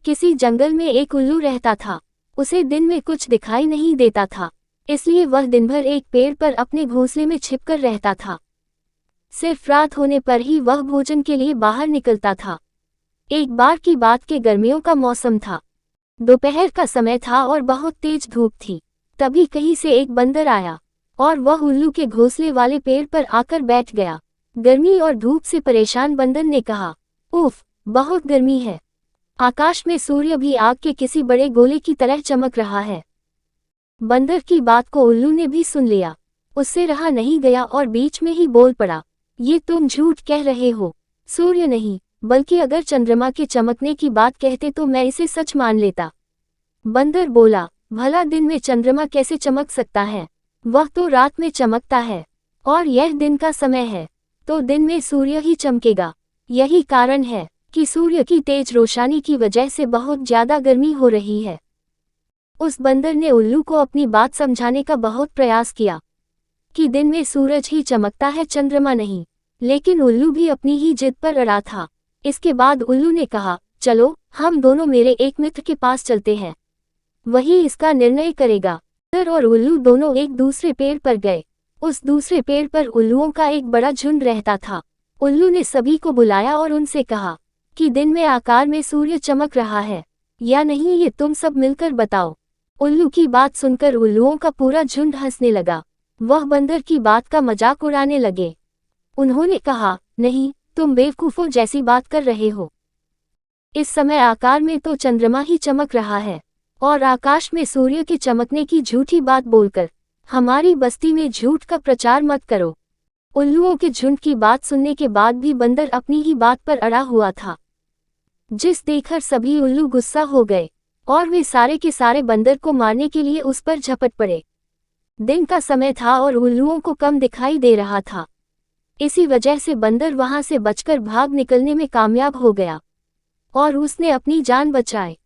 किसी जंगल में एक उल्लू रहता था। उसे दिन में कुछ दिखाई नहीं देता था, इसलिए वह दिन भर एक पेड़ पर अपने घोंसले में छिपकर रहता था। सिर्फ रात होने पर ही वह भोजन के लिए बाहर निकलता था। एक बार की बात के गर्मियों का मौसम था। दोपहर का समय था और बहुत तेज धूप थी। तभी कहीं से एक बंदर आया और वह उल्लू के घोंसले वाले पेड़ पर आकर बैठ गया। गर्मी और धूप से परेशान बंदर ने कहा, उफ, बहुत गर्मी है। आकाश में सूर्य भी आग के किसी बड़े गोले की तरह चमक रहा है। बंदर की बात को उल्लू ने भी सुन लिया। उससे रहा नहीं गया और बीच में ही बोल पड़ा, ये तुम झूठ कह रहे हो। सूर्य नहीं, बल्कि अगर चंद्रमा के चमकने की बात कहते तो मैं इसे सच मान लेता। बंदर बोला, भला दिन में चंद्रमा कैसे चमक सकता है? वह तो रात में चमकता है, और यह दिन का समय है, तो दिन में सूर्य ही चमकेगा। यही कारण है कि सूर्य की तेज रोशनी की वजह से बहुत ज्यादा गर्मी हो रही है। उस बंदर ने उल्लू को अपनी बात समझाने का बहुत प्रयास किया कि दिन में सूरज ही चमकता है, चंद्रमा नहीं, लेकिन उल्लू भी अपनी ही जिद पर अड़ा था। इसके बाद उल्लू ने कहा, चलो हम दोनों मेरे एक मित्र के पास चलते हैं, वही इसका निर्णय करेगा। बंदर और उल्लू दोनों एक दूसरे पेड़ पर गए। उस दूसरे पेड़ पर उल्लुओं का एक बड़ा झुंड रहता था। उल्लू ने सभी को बुलाया और उनसे कहा कि दिन में आकार में सूर्य चमक रहा है या नहीं, ये तुम सब मिलकर बताओ। उल्लू की बात सुनकर उल्लुओं का पूरा झुंड हंसने लगा। वह बंदर की बात का मजाक उड़ाने लगे। उन्होंने कहा, नहीं, तुम बेवकूफों जैसी बात कर रहे हो। इस समय आकार में तो चंद्रमा ही चमक रहा है, और आकाश में सूर्य के चमकने की झूठी बात बोलकर हमारी बस्ती में झूठ का प्रचार मत करो। उल्लुओं के झुंड की बात सुनने के बाद भी बंदर अपनी ही बात पर अड़ा हुआ था, जिस देखकर सभी उल्लू गुस्सा हो गए और वे सारे के सारे बंदर को मारने के लिए उस पर झपट पड़े। दिन का समय था और उल्लुओं को कम दिखाई दे रहा था। इसी वजह से बंदर वहां से बचकर भाग निकलने में कामयाब हो गया और उसने अपनी जान बचाई।